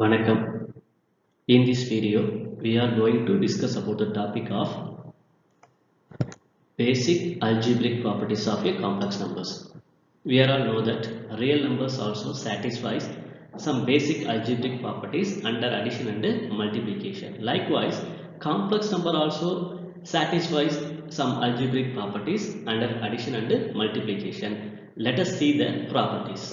வணக்கம். In this video, we are going to discuss about the topic of basic algebraic properties of a complex numbers. We all know that real numbers also satisfies some basic algebraic properties under addition and multiplication. Likewise, complex number also satisfies some algebraic properties under addition and multiplication. Let us see the properties.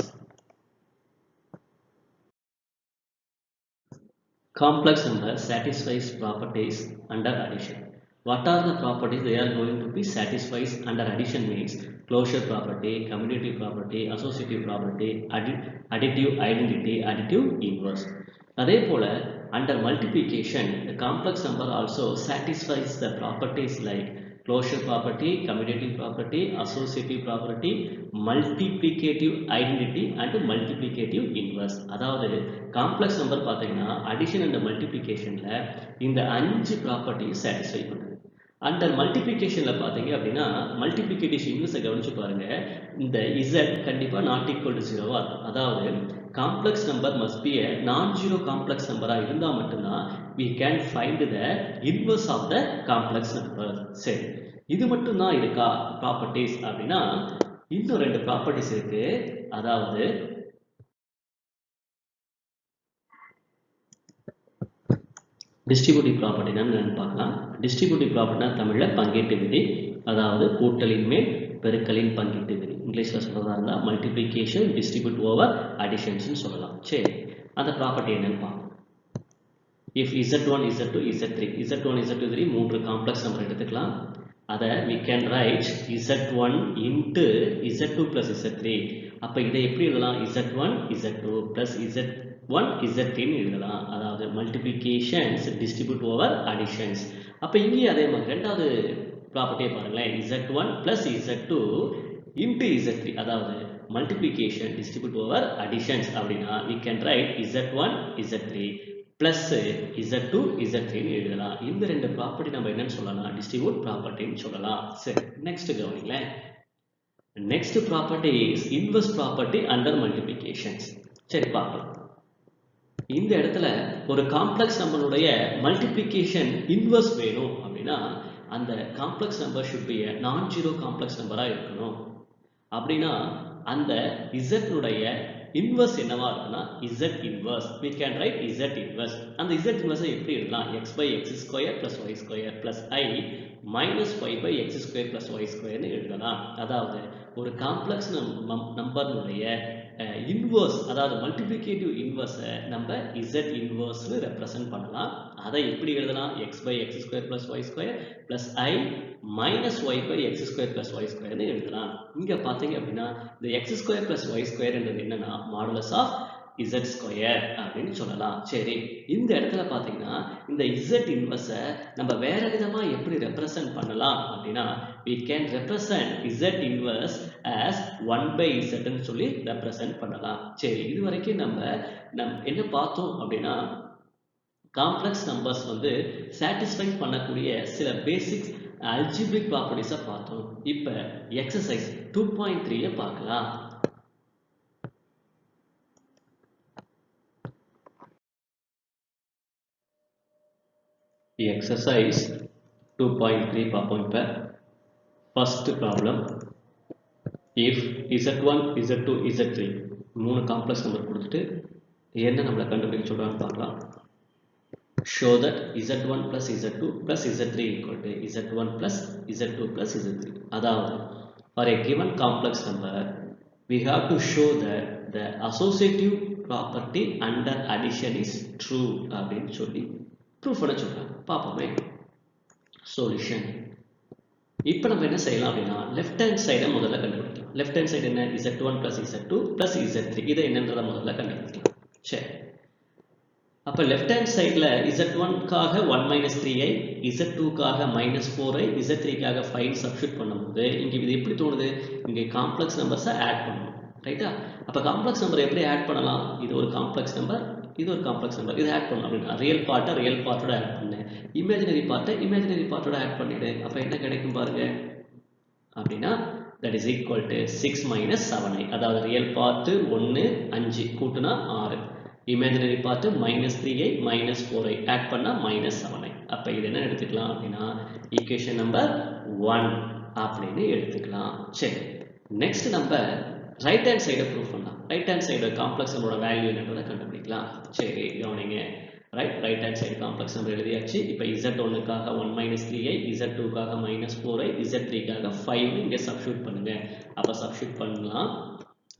Complex number satisfies properties under addition. What are the properties they are going to be satisfies under addition means closure property, commutative property, associative property, additive identity, additive inverse. அதே போல under multiplication the complex number also satisfies the properties like closure property, commutative property, associative property, multiplicative identity and multiplicative inverse. அதாவது complex number பார்த்தீங்கன்னா addition and மல்டிப்ளிகேஷன்ல இந்த 5 property satisfy பண்ணுது. Under மல்டிப்ளிகேஷன்ல பார்த்தீங்க அப்படின்னா multiplicative இன்வெர்ஸை கவனிச்சு பாருங்க. இந்த z கண்டிப்பா நாட் ஈக்குவல் டு 0வா இருக்கும். அதாவது complex number must be a நான் ஜீரோ காம்ப்ளெக்ஸ் நம்பரா இருந்தா மட்டும்தான் we can find the inverse of the complex number. சரி, இது மட்டும் தான் இருக்கா ப்ராப்பர்ட்டிஸ் அப்படின்னா இன்னும் ரெண்டு ப்ராப்பர்ட்டிஸ் இருக்கு. அதாவது டிஸ்ட்ரிபியூட்டிவ் ப்ராப்பர்ட்டி என்னன்னு பார்க்கலாம். டிஸ்ட்ரிபியூட்டிவ் ப்ராப்பர்ட்டினா தமிழில் பங்கீட்டு விதி, அதாவது கூட்டலின் மேல் பெருக்கலின் பங்கீட்டு விதி. இங்கிலீஷில் சொல்றதா இருந்தால் மல்டிப்ளிகேஷன் டிஸ்ட்ரிபியூட் ஓவர் அடிஷன்ஸ்னு சொல்லலாம். சரி, அந்த ப்ராப்பர்ட்டி என்னன்னு பார்க்கலாம். If z1 z2 z3 z1 z2 z3 மூன்று காம்ப்ளெக்ஸ் நம்பர் எடுத்துக்கலாம். அதை we can write z1 into z2 plus z3. அப்போ இதை எப்படி எழுதலாம்? z1 z2 plus z1 z3 எழுதலாம். அதாவது மல்டிப்ளிகேஷன்ஸ் டிஸ்ட்ரிபியூட் ஓவர் அடிஷன்ஸ். அப்போ இங்கே அதே மாதிரி ரெண்டாவது ப்ராப்பர்ட்டியை பாருங்களேன். z1 plus z2 into z3, அதாவது மல்டிப்ளிகேஷன் டிஸ்ட்ரிபியூட் ஓவர் அடிஷன்ஸ் அப்படின்னா we can write z1 z3 plus z2 z3 எழுதலாம். இந்த ரெண்டு ப்ராப்பர்ட்டி நம்ம என்னன்னு சொல்லலாம்? டிஸ்ட்ரிபியூட் ப்ராப்பர்ட்டின்னு சொல்லலாம். சரி, நெக்ஸ்ட் கவனிங்களேன். Next property is inverse property under multiplications. சரி, பார்க்கலாம். இந்த இடத்துல ஒரு காம்ப்ளெக்ஸ் நம்பருடைய மல்டிப்ளிகேஷன் இன்வெர்ஸ் வேணும் அப்படின்னா அந்த காம்ப்ளெக்ஸ் நம்பர் ஷுட் பி நான் ஜீரோ காம்ப்ளெக்ஸ் நம்பரா இருக்கணும். அப்படின்னா அந்த z உடைய இன்வெர்ஸ் என்னவா இருக்குன்னா z inverse. we can write z inverse. அந்த z இன்வெர்ஸ் எப்படி எழுதலாம்? x by x square plus y square plus I minus y by x square plus y square னு எழுதலாம். அதாவது ஒரு காம்ப்ளெக்ஸ் நம்பருடைய இன்வெர்ஸ், அதாவது மல்டிப்ளிகேட்டிவ் இன்வெர்ஸை நம்ம z இன்வெர்ஸ்னு ரெப்ரசன்ட் பண்ணலாம். அதை எப்படி எழுதலாம்? x by x square plus y square plus I minus y by x square plus y square னு எழுதலாம். இங்க பாத்தீங்க அப்படின்னா இந்த x square plus y square என்றது என்னன்னா மாடுலஸ் ஆஃப் z ஸ்கொயர் அப்படின்னு சொல்லலாம். சரி, இந்த இடத்துல பாத்தீங்கன்னா இந்த z இன்வெர்ஸை நம்ம வேற விதமா எப்படி ரெப்ரசன்ட் பண்ணலாம் அப்படின்னா we can represent z inverse as 1 by z ன்னு சொல்லி ரெப்ரசன்ட் பண்ணலாம். சரி, இது வரைக்கும் நம்ம என்ன பார்த்தோம் அப்படின்னா காம்ப்ளெக்ஸ் நம்பர்ஸ் வந்து சாட்டிஸ்ஃபை பண்ணக்கூடிய சில பேசிக் அல்ஜிப்ரிக் ப்ராப்பர்ட்டிஸை பார்த்தோம். இப்போ எக்ஸசைஸ் 2.3 பார்க்கலாம். எக்ஸசைஸ் 2.3 பார்ப்போம். இப்போ first problem. If z1 z2 z3 மூணு காம்ப்ளெக்ஸ் நம்பர் கொடுத்துட்டு என்ன நம்மளை கண்டுபிடிக்க சொல்றான்னு பார்க்கலாம். show that z1 plus z2 plus z3 equal to z1 plus z2 plus z3. அதாவது for a given complex number we have to show that the associative property under addition is true அப்படின்னு சொல்லி proof பண்ண சொல்றாங்க. பார்ப்போமே solution. இப்போ நம்ம என்ன செய்யலாம் அப்படின்னா லெஃப்ட் ஹேண்ட் சைடை முதல்ல கண்டுபிடிக்கலாம். லெஃப்ட் ஹேண்ட் சைடு என்ன? z1 plus z2 plus z3. இதை என்னன்றதை முதல்ல கண்டுபிடிக்கலாம். சரி, அப்போ லெஃப்ட் ஹேண்ட் சைடில் z1க்காக 1 minus 3i, z2க்காக minus 4i, z3க்காக 5 substitute பண்ணும்போது இங்கே இது எப்படி தோணுது? இங்கே காம்ப்ளெக்ஸ் நம்பர்ஸை ஆட் பண்ணணும். ரைட்டா? அப்போ காம்ப்ளெக்ஸ் நம்பர் எப்படி ஆட் பண்ணலாம்? இது ஒரு காம்ப்ளெக்ஸ் நம்பர், இது ஒரு காம்ப்ளெக்ஸ் நம்பர், இது ஆட் பண்ணணும் அப்படின்னா ரியல் பார்ட்டை ரியல் பார்ட்டோட ஆட் பண்ணு, இமேஜினரி பார்ட்டை இமேஜினரி பார்ட்டோட ஆட் பண்ணிடு. அப்போ என்ன கிடைக்கும் பாருங்க அப்படின்னா that is equal to 6 minus 7i. அதாவது ரியல் பார்ட்டு 1 5 கூட்டுனா 6, imaginary part -3i -4i add பண்ணா -7i. அப்ப இது என்ன எடுத்துக்கலாம் அப்படின்னா ஈக்குவேஷன் நம்பர் 1 அப்படின்னு எடுத்துக்கலாம். சரி, நெக்ஸ்ட் நம்ம ரைட் ஹேண்ட் சைடை ப்ரூவ் பண்ணலாம். ரைட் ஹேண்ட் சைடு காம்ப்ளெக்ஸ் நம்பரோட வேல்யூ என்னன்றதை கண்டுபிடிக்கலாம். சரி, கவனிங்க. Right hand side complex number எழுதியாச்சு. இப்போ Z1க்காக 1 -3i, Z2க்காக -4i, Z3க்காக 5 இங்கே சப்ஸ்டிட்யூட் பண்ணுங்க. அப்போ சப்ஸ்டிட்யூட் பண்ணலாம்.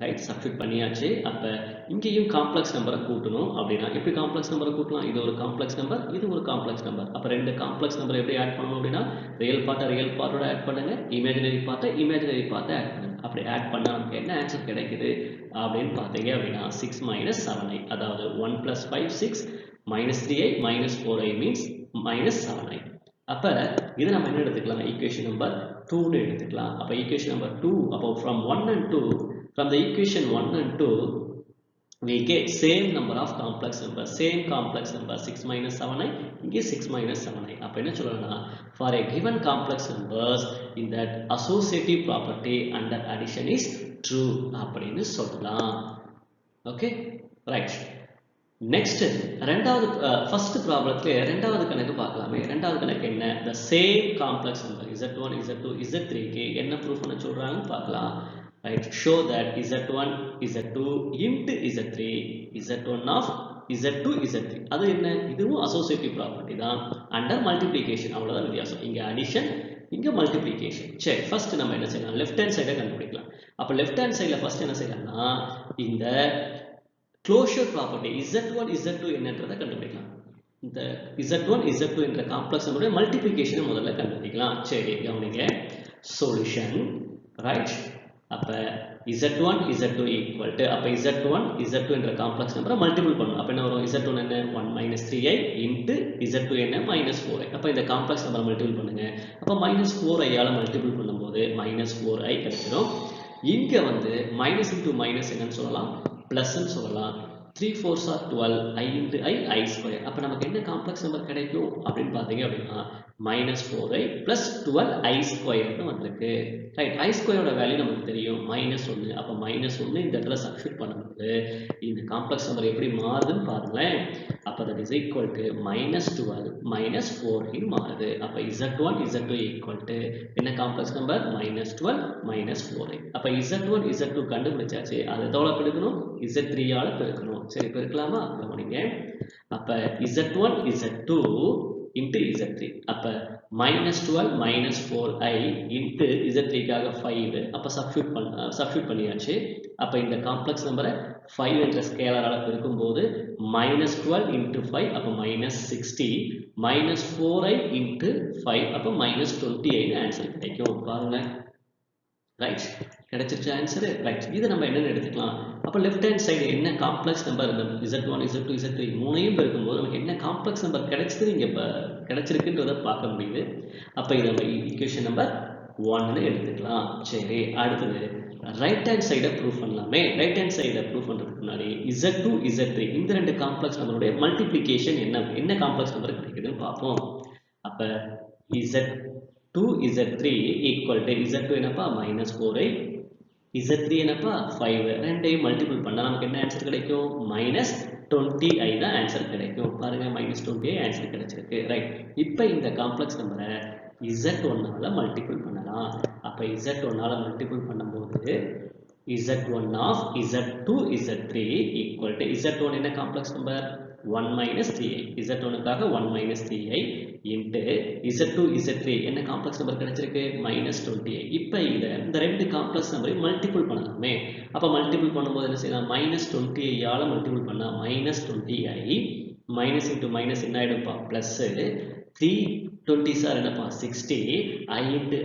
ரைட், சப்ஸ்டிட்யூட் பண்ணியாச்சு. அப்போ இங்கேயும் காம்ப்ளெக்ஸ் நம்பரை கூட்டணும். அப்படின்னா எப்படி காம்ப்ளெக்ஸ் நம்பரை கூட்டலாம்? இது ஒரு காம்ப்ளெக்ஸ் நம்பர், இது ஒரு காம்ப்ளெக்ஸ் நம்பர். அப்போ ரெண்டு காம்ப்ளெக்ஸ் நம்பர் எப்படி ஆட் பண்ணணும் அப்படின்னா ரியல் பார்ட்டோட ஆட் பண்ணுங்க, இமேஜினரி பார்ட்டை ஆட் பண்ணுங்க. அப்படி ஆட் பண்ணா நமக்கு என்ன ஆன்சர் கிடைக்குது அப்படின்னு பார்த்தீங்க அப்படின்னா 6 - 7i. அதாவது 1 + 5 6 -3i -4i means -7i. அப்போ இதை நம்ம என்ன எடுத்துக்கலாம்? ஈக்குவேஷன் நம்பர் 2 எடுத்துக்கலாம். அப்போ ஈக்குவேஷன் நம்பர் 2, அப்போ from the equation 1 and 2 we get same number of complex numbers, 6 - 7i, இங்கே 6 - 7i. அப்போ என்ன சொல்லணும்னா for a given complex numbers in that associative property under addition is true அப்படின்னு சொல்லலாம். Okay, right. நெக்ஸ்ட் ரெண்டாவது first ப்ராப்ளத்துல ரெண்டாவது கணக்கு பார்க்கலாமே. ரெண்டாவது கணக்கு என்ன? the same complex number Z1 Z2 Z3 க்கு என்ன ப்ரூஃப் பண்ண சொல்றாங்கன்னு பார்க்கலாம். Right, show that Z1 Z2 into Z3 Z1 of Z2 Z3. அது என்ன? இதுவும் அசோசியேட்டிவ் ப்ராப்பர்ட்டி தான். அண்டர் மல்டிப்ளிகேஷன், அவ்வளவுதான் வித்தியாசம். இங்க அடிஷன், இங்க மல்டிப்ளிகேஷன். சரி, ஃபர்ஸ்ட் நம்ம என்ன செய்யலாம்? லெஃப்ட் ஹேண்ட் சைடை கண்டுபிடிக்கலாம். அப்ப லெஃப்ட் ஹேண்ட் சைடுல ஃபர்ஸ்ட் என்ன செய்யலாம்னா இந்த க்ளோஷர் ப்ராப்பர்ட்டி Z1 Z2 என்னன்றதை கண்டுபிடிக்கலாம். இந்த Z1 Z2 என்ற காம்ப்ளெக்ஸ் நம்பருடைய மல்டிப்ளிகேஷனை முதல்ல கண்டுபிடிக்கலாம். சரி, கவனிங்க. சொல்யூஷன். ரைட், அப்ப Z1 Z2 ஈக்குவல் டு, அப்ப Z1 Z2 என்ற காம்ப்ளெக்ஸ் நம்பரை மல்டிபிள் பண்ணணும். அப்ப என்ன வரும்? Z1 என்ன? 1 - 3i இன்ட்டு Z2 என்ன? -4i. அப்ப இந்த காம்ப்ளெக்ஸ் நம்பரை மல்டிபிள் பண்ணுங்க. அப்ப -4i ஆல மல்டிபிள் பண்ணும்போது -4i கிடைச்சிடும். இங்க வந்து மைனஸ் இன்டூ மைனஸ் என்னன்னு சொல்லலாம்? பிளஸ்ன்னு சொல்லலாம். 3 4s are 12, I into I square. அப்ப நமக்கு என்ன காம்ப்ளெக்ஸ் நம்பர் கிடைக்கும் அப்படின்னு பார்த்தீங்க அப்படின்னா -4i plus 12i square வந்திருக்கு. ரைட், i square வேல்யூ நமக்கு தெரியும் -1. அப்ப -1 இந்த இடத்துல சப்ஸ்டிட்யூட் பண்ணும்போது இந்த காம்ப்ளெக்ஸ் நம்பர் எப்படி மாறுதுன்னு பாருங்களேன். அப்ப that is equal to -12 -4 மாறுது. அப்ப Z1 Z2 equal to என்ன காம்ப்ளெக்ஸ் நம்பர்? -12 -4i. அப்ப Z1 Z2 கண்டுபிடிச்சாச்சு. அதை எதோட பெருக்கணும்? Z3 ஆல பெருக்கணும். சரி, பெருக்கலாமா? கவனிங்க. அப்ப Z1 Z2 into Z3. அப்ப -12 -4i into Z3க்காக 5. அப்ப சப்ஸ்டிட்யூட் பண்ணியாச்சு. அப்ப இந்த காம்ப்ளெக்ஸ் நம்பரை 5 என்ற ஸ்கேலரால பெருக்கும்போது -12 into 5 அப்ப -60 -4i into 5 அப்ப -20i ஆன்சர் கிடைக்கும். பாருங்க. ரைட், கிடைச்சிருச்சு ஆன்சர். ரைட், இது நம்ம என்னன்னு எடுத்துக்கலாம்? அப்ப லெஃப்ட் ஹேண்ட் சைடு என்ன காம்ப்ளெக்ஸ் நம்பர்? இந்த Z1 Z2 Z3 மூணையும் பெருக்கும்போது நமக்கு என்ன காம்ப்ளெக்ஸ் நம்பர் கிடைச்சது இங்க கிடைச்சிருக்குன்றத பார்க்க முடியுது. அப்ப இதை நம்ம ஈக்குவேஷன் நம்பர் 1 எடுத்துக்கலாம். சரி, அடுத்தது ரைட் ஹேண்ட் சைடை ப்ரூவ் பண்ணலாமே. ரைட் ஹேண்ட் சைடை ப்ரூவ் பண்றதுக்கு முன்னாடி Z2 Z3 இந்த ரெண்டு காம்ப்ளெக்ஸ் நம்பருடைய மல்டிப்ளிகேஷன் என்ன காம்ப்ளெக்ஸ் நம்பர் கிடைக்குதுன்னு பார்ப்போம். அப்ப Z2 Z3 equal to Z2 என்னப்பா? -4i, Z3 என்னப்பா? 5. ரெண்டையும் மல்டிபிள் பண்ணா நமக்கு என்ன ஆன்சர் கிடைக்கும்? -20i தான் ஆன்சர் கிடைக்கும். பாருங்க, -20i ஆன்சர் கிடைச்சிருக்கு. ரைட், இப்போ இந்த காம்ப்ளெக்ஸ் நம்பரை Z1 ஆல மல்டிபிள் பண்ணலாம். அப்ப Z1 ஆல மல்டிபிள் பண்ணும்போது Z1 of Z2 Z3 equal to Z1 என்ன complex number? 1 - 3i. Z1க்காக 1 - 3i into Z2 Z3 என்ன காம்ப்ளெக்ஸ் நம்பர் கிடைச்சிருக்கு? -20i. இப்போ இந்த ரெண்டு காம்ப்ளெக்ஸ் நம்பரையும் மல்டிபிள் பண்ணலாமே. அப்ப மல்டிபிள் பண்ணும்போது என்ன செய்யலாம்? -20i ஆல மல்டிபிள் பண்ணா -20i, மைனஸ் இன்டூ மைனஸ் என்ன ஆயிடும்பா? பிளஸ் 320s என்னப்பா? 60, i into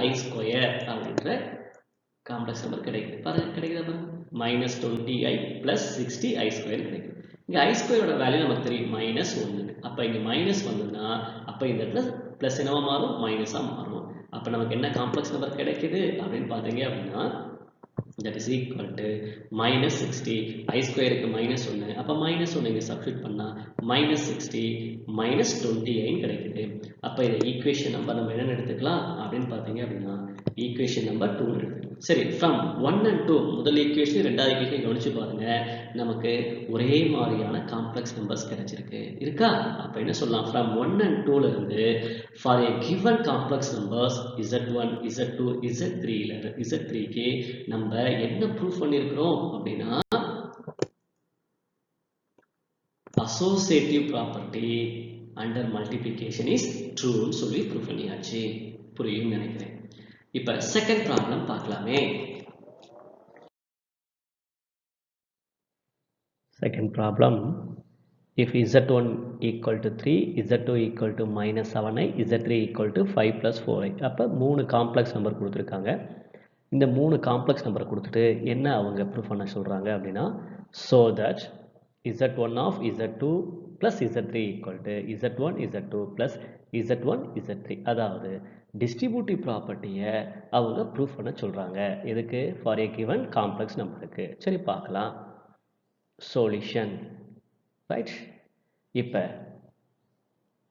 I ஸ்கொயர் அப்படின்ற காம்ப்ளெக்ஸ் நம்பர் கிடைக்குது. பாருங்க, கிடைக்குதா பாருங்க. -20i plus 60i ஸ்கொயர் கிடைக்கும். இங்க i ஸ்கொயரோட வேல்யூ நமக்கு தெரியும் -1. அப்ப இங்க மைனஸ் வந்ததுன்னா அப்ப இந்த இடத்துல பிளஸ் என்னவா மாறும்? மைனஸா மாறும். அப்ப நமக்கு என்ன காம்ப்ளெக்ஸ் நம்பர் கிடைக்குது அப்படின்னு பாத்தீங்க அப்படின்னா that is equal to -60, i ஸ்கொயருக்கு -1. அப்ப -1 இங்க சப்ஸ்டிட்யூட் பண்ணா -60 -20i கிடைக்குது. அப்ப இந்த ஈக்குவேஷன் நம்பர் நம்ம என்ன எடுத்துக்கலாம் அப்படின்னு பாத்தீங்க அப்படின்னா ஈக்குவேஷன் நம்பர் 2 எடுத்துக்கலாம். சரி, ஃப்ரம் 1 and 2 முதல் ஈக்குவேஷன் ரெண்டாவது ஈக்குவேஷன் கவனிச்சு பாருங்க. நமக்கு ஒரே மாதிரியான காம்ப்ளெக்ஸ் நம்பர்ஸ் கிடைச்சிருக்கு. இருக்கா? அப்ப என்ன சொல்லலாம்? ஃப்ரம் 1 and 2ல இருந்து for a given complex numbers z1, z2, z3ல z3க்கு நம்ம என்ன ப்ரூஃப் பண்ணியிருக்கிறோம் அப்படின்னா associative property under multiplication is true ன்னு சொல்லி ப்ரூஃப் பண்ணியாச்சு. புரியும் நினைக்கிறேன். இப்ப செகண்ட் ப்ராப்ளம் பார்க்கலாமே. Second problem, if z1 equal to 3, z2 equal to minus 7i, z3 equal to 5 plus 4i. அப்போ 3 காம்ப்ளெக்ஸ் நம்பர் கொடுத்துருக்காங்க. இந்த 3 காம்ப்ளெக்ஸ் நம்பர் கொடுத்துட்டு என்ன அவங்க ப்ரூஃப் பண்ண சொல்கிறாங்க அப்படின்னா, so that z1 of z2 plus z3 equal to z1 z2 plus z1 z3. அதாவது டிஸ்ட்ரிபியூட்டிவ் ப்ராப்பர்ட்டியை அவங்க ப்ரூஃப் பண்ண சொல்கிறாங்க. எதுக்கு? ஃபார் ஏ கிவன் காம்ப்ளெக்ஸ் நம்பருக்கு. சரி பார்க்கலாம். Solution right. இப்போ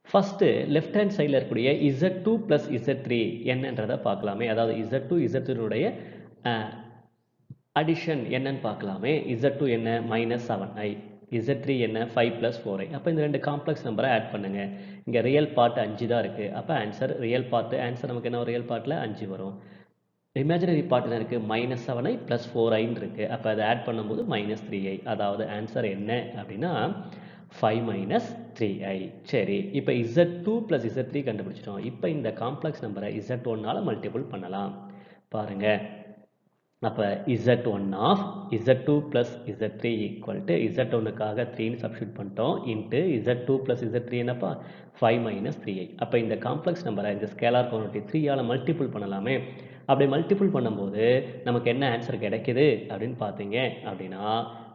ஃபஸ்ட்டு லெஃப்ட் ஹேண்ட் சைடில் இருக்கக்கூடிய z2 ப்ளஸ் z3 என்னன்றதை பார்க்கலாமே. அதாவது z2 z3னுடைய அடிஷன் என்னன்னு பார்க்கலாமே. z2 என்ன? மைனஸ் 7i, z3 என்ன? 5 ப்ளஸ் 4i. அப்போ இந்த ரெண்டு காம்ப்ளெக்ஸ் நம்பரை ஆட் பண்ணுங்க. இங்கே ரியல் பார்ட் 5 தான் இருக்குது. அப்போ ஆன்சர் ரியல் பார்ட் ஆன்சர் நமக்கு என்ன? ரியல் பார்ட்டில் 5 வரும். இமேஜினரி பார்ட் என்ன இருக்குது? மைனஸ் 7i ப்ளஸ் 4iன்னு இருக்குது. அப்போ அதை ஆட் பண்ணும்போது மைனஸ் 3i. அதாவது ஆன்சர் என்ன அப்படின்னா 5 மைனஸ் 3i. சரி, இப்போ z2 ப்ளஸ் z3 கண்டுபிடிச்சிட்டோம். இப்போ இந்த காம்ப்ளெக்ஸ் நம்பரை z1ஆல் மல்டிபிள் பண்ணலாம். பாருங்கள். அப்போ z1 of z2 plus z3 equal to z1க்காக 3ன்னு சப்ஸ்டியூட் பண்ணிட்டோம். இன்ட்டு z2 ப்ளஸ் z3 என்னப்பா? 5 மைனஸ் 3i. அப்போ இந்த காம்ப்ளெக்ஸ் நம்பரை இந்த ஸ்கேலார் குவான்டிட்டி 3ஆல் மல்டிபிள் பண்ணலாமே. அப்படி மல்டிபிள் பண்ணும்போது நமக்கு என்ன ஆன்சர் கிடைக்குது அப்படின்னு பார்த்தீங்க அப்படின்னா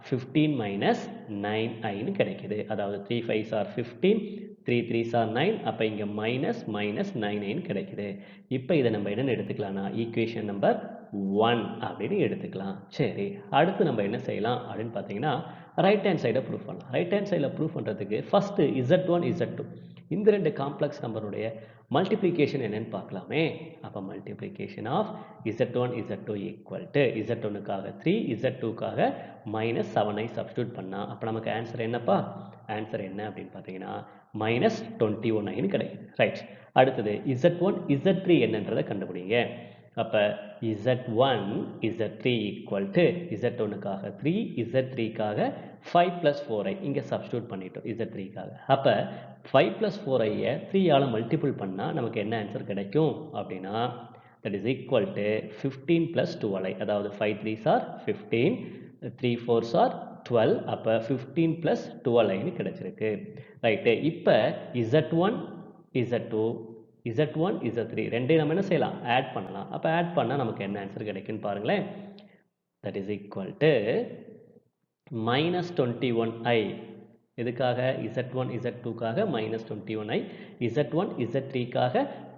15 மைனஸ் 9iன்னு கிடைக்குது. அதாவது 3 5s are 15, 3 3s are 9. அப்போ இங்கே மைனஸ் மைனஸ் 9i கிடைக்குது. இப்போ இதை நம்ம என்னென்னு எடுத்துக்கலாம்னா ஈக்குவேஷன் நம்பர் 1 அப்படின்னு எடுத்துக்கலாம். சரி, அடுத்து நம்ம என்ன செய்யலாம் அப்படின்னு பார்த்தீங்கன்னா ரைட் ஹேண்ட் சைடை ப்ரூஃப் பண்ணலாம். ரைட் ஹேண்ட் சைடில் ப்ரூஃப் பண்ணுறதுக்கு ஃபஸ்ட்டு z1 z2 இந்த ரெண்டு காம்ப்ளெக்ஸ் நம்பருடைய மல்டிப்ளிகேஷன் என்னன்னு பார்க்கலாமே. அப்போ multiplication of z1 z2 equal to z1க்காக 3 z2க்காக மைனஸ் 7i சப்ஸ்டியூட் பண்ணால் அப்போ நமக்கு ஆன்சர் என்னப்பா? ஆன்சர் என்ன அப்படின்னு பார்த்தீங்கன்னா மைனஸ் 21iன்னு கிடைக்குது. ரைட். அடுத்தது z1 z3 என்னன்றதை கண்டுபிடிங்க. அப்போ z1 z3 ஈக்குவல் டு z1க்காக 3 z3க்காக 5 ப்ளஸ் 4i இங்கே சப்ஸ்டியூட் பண்ணிட்டோம் z3க்காக. அப்போ 5 ப்ளஸ் 4iயை 3ஆல் மல்டிபிள் பண்ணால் நமக்கு என்ன ஆன்சர் கிடைக்கும் அப்படின்னா that is equal to 15 plus 12i. அதாவது 5 3s are 15, 3 4s are 12. அப்போ 15 ப்ளஸ் 12iன்னு கிடைச்சிருக்கு. ரைட்டு. இப்போ z1 z2 z1 z3 ரெண்டையும் நம்ம என்ன செய்யலாம்? ஆட் பண்ணலாம். அப்போ ஆட் பண்ணால் நமக்கு என்ன ஆன்சர் கிடைக்குன்னு பாருங்களேன். That is equal to minus 21i. எதுக்காக? z1 z2க்காக மைனஸ் 21i, z1 z3க்காக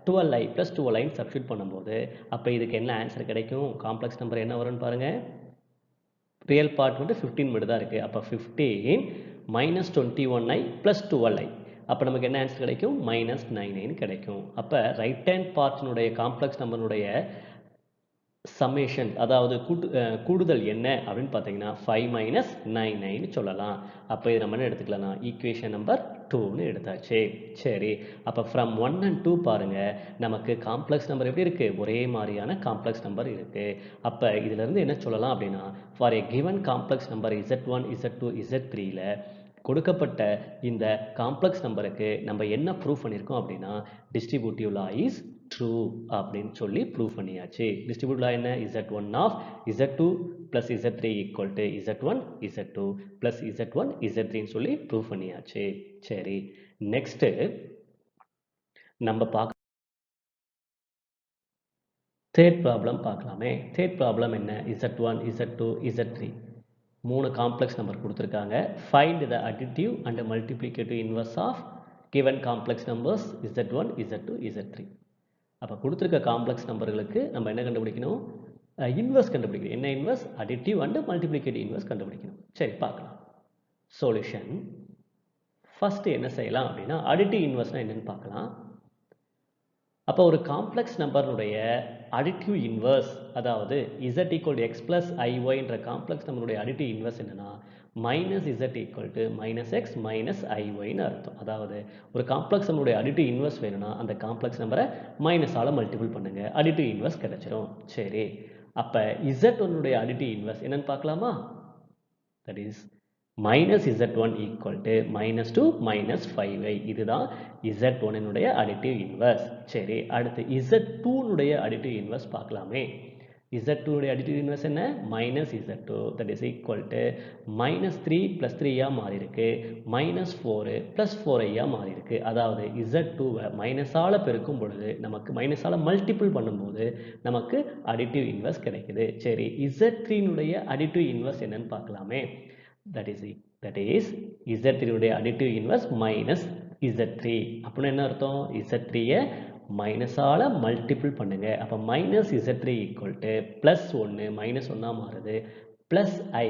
12i ப்ளஸ் 12i சப்ஸ்டியூட் பண்ணும்போது அப்போ இதுக்கு என்ன ஆன்சர் கிடைக்கும்? காம்ப்ளெக்ஸ் நம்பர் என்ன வரும்னு பாருங்கள். ரியல் பார்ட் மட்டும் 15 மட்டும் தான் இருக்குது. அப்போ 15 மைனஸ் 21i ப்ளஸ் 12i. அப்போ நமக்கு என்ன ஆன்சர் கிடைக்கும்? மைனஸ் 9i கிடைக்கும். அப்போ ரைட் ஹேண்ட் பார்ட்னுடைய காம்ப்ளெக்ஸ் நம்பருடைய சம்மேஷன் அதாவது கூடுதல் என்ன அப்படின்னு பார்த்தீங்கன்னா 5 மைனஸ் 9iன்னு சொல்லலாம். அப்போ இது நம்ம என்ன எடுத்துக்கலாம்னா ஈக்குவேஷன் நம்பர் 2ன்னு எடுத்தாச்சு. சரி, அப்போ ஃப்ரம் 1 and 2 பாருங்கள் நமக்கு காம்ப்ளெக்ஸ் நம்பர் எப்படி இருக்குது? ஒரே மாதிரியான காம்ப்ளெக்ஸ் நம்பர் இருக்குது. அப்போ இதிலேருந்து என்ன சொல்லலாம் அப்படின்னா for A given complex number z1 z2 z3ல கொடுக்கப்பட்ட இந்த காம்ப்ளெக்ஸ் நம்பருக்கு நம்ம என்ன ப்ரூஃப் பண்ணியிருக்கோம் அப்படின்னா டிஸ்ட்ரிபியூட்டிவ் லா இஸ் ட்ரூ அப்படின்னு சொல்லி ப்ரூஃப் பண்ணியாச்சு. டிஸ்ட்ரிபியூட்டிவ் லா என்ன? z1 of z2 plus z3 equal to z1 z2 plus z1 z3ன்னு சொல்லி ப்ரூஃப் பண்ணியாச்சு. சரி, நெக்ஸ்ட்டு நம்ம பார்க்க தேர்ட் ப்ராப்ளம் பார்க்கலாமே. தேர்ட் ப்ராப்ளம் என்ன? z1 z2 z3 மூணு காம்ப்ளெக்ஸ் நம்பர் கொடுத்துருக்காங்க. Find the additive and multiplicative inverse of given complex numbers z1 z2 z3. அப்போ கொடுத்துருக்க காம்ப்ளெக்ஸ் நம்பர்களுக்கு நம்ம என்ன கண்டுபிடிக்கணும்? இன்வர்ஸ் கண்டுபிடிக்கணும். என்ன inverse? Additive and multiplicative inverse கண்டுபிடிக்கணும். சரி, பார்க்கலாம். சொல்யூஷன் ஃபஸ்ட்டு என்ன செய்யலாம் அப்படின்னா அடிட்டிவ் இன்வர்ஸ்னால் என்னென்னு பார்க்கலாம். அப்போ ஒரு காம்ப்ளெக்ஸ் நம்பருடைய அடிட்டிவ் இன்வர்ஸ், அதாவது z equal to x plus ஐஒய்ன்ற காம்ப்ளெக்ஸ் நம்மளுடைய அடிட்டிவ் இன்வர்ஸ் என்னன்னா minus z equal to minus x minus ஐஒய்னு அர்த்தம். அதாவது ஒரு காம்ப்ளெக்ஸ் நம்மளுடைய அடிட்டிவ் இன்வர்ஸ் வேணும்னா அந்த காம்ப்ளெக்ஸ் நம்பரை மைனஸால் மல்டிபிள் பண்ணுங்க, அடிட்டிவ் இன்வர்ஸ் கிடைச்சிரும். சரி, அப்போ z1 அடிட்டிவ் இன்வர்ஸ் என்னன்னு பார்க்கலாமா? That is minus z1 equal to minus 2 minus 5y. இதுதான் z1 additive inverse. சரி, அடுத்து z2 additive inverse பார்க்கலாமே. z2 additive inverse என்ன? minus z2 that is equal to minus 3 plus 3 மாறி இருக்கு, minus 4 plus 4 மாறி இருக்கு. அதாவது z2 minus ஆல பெருக்கும் பொழுது நமக்கு minus ஆல multiple பண்ணும்போது நமக்கு additive inverse கிடைக்குது. சரி, z3 additive inverse என்னன்னு பார்க்கலாமே. that is z3 additive inverse minus z3. அப்படின்னா என்ன அர்த்தம்? z3 மைனஸ் ஆல மல்டிபிள் பண்ணுங்க. அப்ப minus z3 equal to plus 1 minus 1 மாறுது, plus I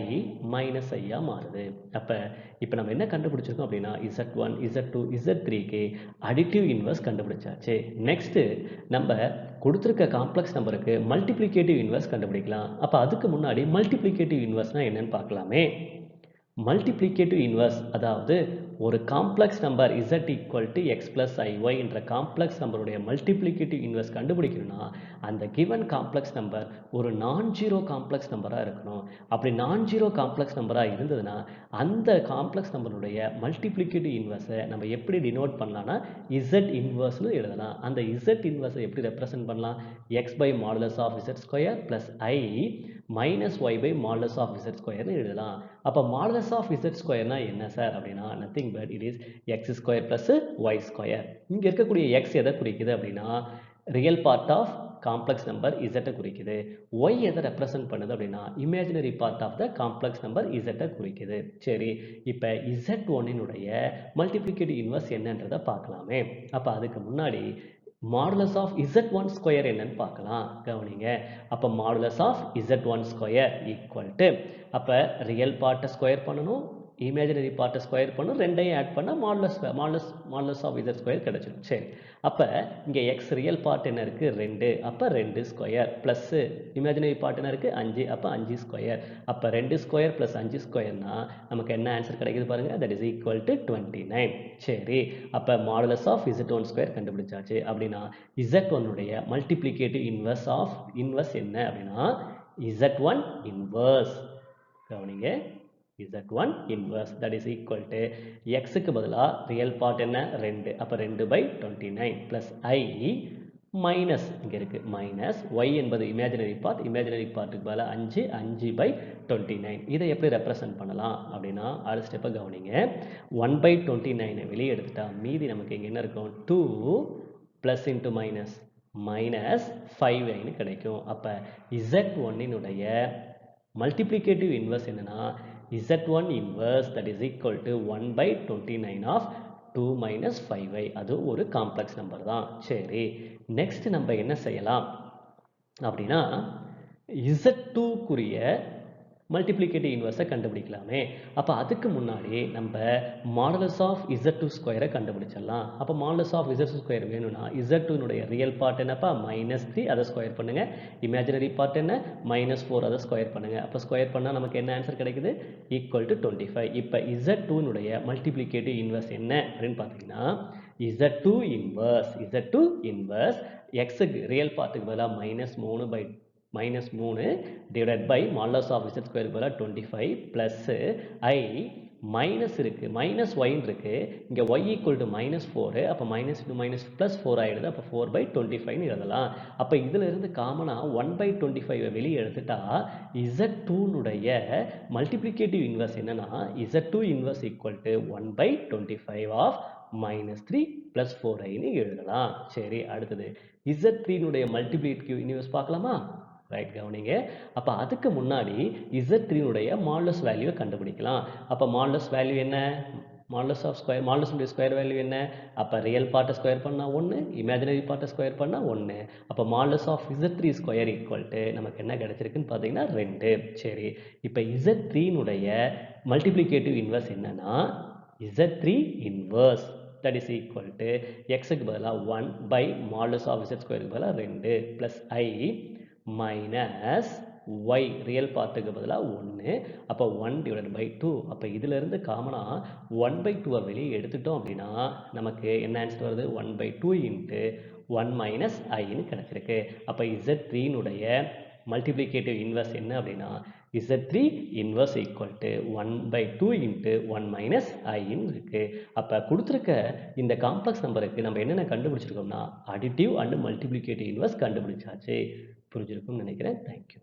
minus I மாறுது. அப்ப இப்போ நம்ம என்ன கண்டுபிடிச்சிருக்கோம் அப்படின்னா z1 z2 z3க்கு அடிட்டிவ் இன்வர்ஸ் கண்டுபிடிச்சாச்சு. நெக்ஸ்ட் நம்ம கொடுத்திருக்க காம்ப்ளெக்ஸ் நம்பருக்கு மல்டிப்ளிகேட்டிவ் இன்வர்ஸ் கண்டுபிடிக்கலாம். அப்ப அதுக்கு முன்னாடி மல்டிப்ளிகேட்டிவ் இன்வர்ஸ்னா என்னன்னு பார்க்கலாமே. மல்டிப்ளிகேட்டிவ் இன்வர்ஸ், அதாவது ஒரு complex number z equal to x plus ஐஒய் என்ற காம்ப்ளெக்ஸ் நம்பருடைய மல்டிப்ளிகேட்டிவ் இன்வர்ஸ் கண்டுபிடிக்கணும்னா அந்த கிவன் காம்ப்ளெக்ஸ் நம்பர் ஒரு நான் ஜீரோ காம்ப்ளெக்ஸ் நம்பராக இருக்கணும். அப்படி நான் ஜீரோ காம்ப்ளெக்ஸ் நம்பராக இருந்ததுன்னா அந்த காம்ப்ளெக்ஸ் நம்பருடைய மல்டிப்ளிகேட்டிவ் இன்வர்ஸை நம்ம எப்படி டினோட் பண்ணலாம்னா z இன்வர்ஸ்னு எழுதலாம். அந்த z இன்வர்ஸை எப்படி ரெப்ரசென்ட் பண்ணலாம்? X by modulus of z square plus i minus y by modulus of z ஸ்கொயர்னு எழுதலாம். அப்போ மாடுலஸ் ஆஃப் z ஸ்கொயர்னா என்ன சார் அப்படின்னா nothing but it is x square plus y square. இங்க இருக்கக்கூடிய x எதை குறிக்குது அப்படின்னா real part of complex number z குறிக்குது. y எதை ரெப்ரசென்ட் பண்ணுது அப்படின்னா imaginary part of the complex number z குறிக்குது. சரி, இப்போ z1 மல்டிப்ளிகேட்டிவ் இன்வர்ஸ் என்னன்றதை பார்க்கலாமே. அப்போ அதுக்கு முன்னாடி மாடுலஸ் ஆஃப் z1 ஸ்கொயர் என்னன்னு பார்க்கலாம். கவனிங்க, அப்போ modulus of z1 square equal to, அப்போ ரியல் பார்ட்டை ஸ்கொயர் பண்ணணும், இமேஜினரி பார்ட்டை ஸ்கொயர் பண்ணும், ரெண்டையும் ஆட் பண்ணால் மாடுலஸ் ஆஃப் z ஸ்கொயர் கிடைச்சிடும். சரி, அப்போ இங்கே எக்ஸ் ரியல் பார்ட் என்ன இருக்குது? 2. அப்போ 2 ஸ்கொயர் ப்ளஸ் இமேஜினரி பார்ட் என்ன இருக்குது? 5. அப்போ 5 ஸ்கொயர். அப்போ 2 ஸ்கொயர் ப்ளஸ் 5 ஸ்கொயர்னா நமக்கு என்ன ஆன்சர் கிடைக்குது பாருங்கள், தட் இஸ் ஈக்குவல் டு 29. சரி, அப்போ மாடுலஸ் ஆஃப் z1 ஸ்கொயர் கண்டுபிடிச்சாச்சு. அப்படின்னா z1 மல்டிப்ளிகேட்டிவ் இன்வர்ஸ் என்ன அப்படின்னா z1 இன்வர்ஸ். கவனிங்க, z1 inverse that is equal to xக்கு பதிலா ரியல் பார்ட் என்ன? 2. அப்போ 2 by 29 plus I மைனஸ் இங்கே இருக்கு மைனஸ் y என்பது இமேஜினரி பார்ட்டுக்கு பதிலாக 5 by 29. இதை எப்படி ரெப்ரசன்ட் பண்ணலாம் அப்படின்னா அடுத்த ஸ்டெப்பை கவனிங்க. 1 by 29 வெளியே எடுத்துட்டா மீதி நமக்கு இங்கே என்ன இருக்கும்? 2 plus into minus மைனஸ் 5 கிடைக்கும். அப்போ z1 மல்டிப்ளிகேட்டிவ் இன்வர்ஸ் என்னன்னா z1 inverse that is equal to 1 by 29 of 2 minus 5y. அது ஒரு காம்ப்ளெக்ஸ் நம்பர் தான். சரி, நெக்ஸ்ட் நம்ம என்ன செய்யலாம் அப்படின்னா z2க்குரிய மல்டிப்ளிகேட்டிவ் இன்வர்ஸை கண்டுபிடிக்கலாமே. அப்போ அதுக்கு முன்னாடி நம்ம மாடுலஸ் ஆஃப் z2 ஸ்கொயரை கண்டுபிடிச்சிடலாம். அப்போ மாடுலஸ் ஆஃப் z2 ஸ்கொயர் வேணும்னா z2 ரியல் பார்ட் என்னப்பா? -3, அதை ஸ்கொயர் பண்ணுங்க. இமேஜினரி பார்ட் என்ன? -4, அதை ஸ்கொயர் பண்ணுங்க. அப்போ ஸ்கொயர் பண்ணால் நமக்கு என்ன ஆன்சர் கிடைக்குது? Equal to 25. இப்போ z2 மல்டிப்ளிகேட்டிவ் இன்வர்ஸ் என்ன அப்படின்னு பார்த்தீங்கன்னா z2 இன்வர்ஸ் எக்ஸுக்கு ரியல் பார்ட்டுக்கு பதிலாக -3 divided by modulus of z square பதிலாக 25 plus I மைனஸ் இருக்குது, மைனஸ் ஒயின் இருக்குது, இங்கே y ஈக்குவல் டு -4. அப்போ மைனஸ் டு மைனஸ் ப்ளஸ் 4 ஆகிடுது. அப்போ 4 by 25 எழுதலாம். அப்போ இதில் இருந்து காமனாக 1 by 25 வெளியே எடுத்துட்டா z2 மல்டிப்ளிகேட்டிவ் இன்வர்ஸ் என்னன்னா z2 inverse equal to 1 by 25 of -3 plus 4i எழுதலாம். சரி, அடுத்தது z3 மல்டிப்ளிகேட்டிவ் இன்வர்ஸ் பார்க்கலாமா? ரைட், கவனிங்க. அப்போ அதுக்கு முன்னாடி z3 மாடுலஸ் வேல்யூவை கண்டுபிடிக்கலாம். அப்போ மாடுலஸ் வேல்யூ என்ன? மாடுலஸ் ஸ்கொயர் வேல்யூ என்ன? அப்போ ரியல் பார்ட்டை ஸ்கொயர் பண்ணால் 1, இமேஜினரி பார்ட்டை ஸ்கொயர் பண்ணால் 1. அப்போ modulus of z3 square equal to நமக்கு என்ன கிடைச்சிருக்குன்னு பார்த்தீங்கன்னா 2. சரி, இப்போ z3 மல்டிப்ளிகேட்டிவ் இன்வர்ஸ் என்னன்னா z3 inverse. That is equal to எக்ஸுக்கு பதிலாக 1 பை மாடலஸ் ஆஃப் இசட் ஸ்கொயருக்கு பதிலாக 2 plus i minus Y real பார்ட்டுக்கு பதிலாக 1. அப்போ 1 டிவைடட் பை 2. அப்போ இதிலிருந்து காமனாக 1 பை 2 வெளியே எடுத்துட்டோம் அப்படின்னா நமக்கு என்ன ஆன்சர் வருது? 1 பை 2 இன்ட்டு 1 மைனஸ் ஐன்னு கிடச்சிருக்கு. அப்போ Z3னுடைய மல்டிப்ளிகேட்டிவ் இன்வர்ஸ் என்ன அப்படின்னா Z3 inverse equal to 1 by 2 into 1 minus ஐன்னு இருக்கு. அப்போ கொடுத்துருக்க இந்த காம்ப்ளெக்ஸ் நம்பருக்கு நம்ம என்னென்ன கண்டுபிடிச்சிருக்கோம்னா அடிட்டிவ் அண்ட் மல்டிப்ளிகேட்டிவ் இன்வர்ஸ் கண்டுபிடிச்சாச்சு. புரிஞ்சிருக்கும்னு நினைக்கிறேன். தேங்க்யூ.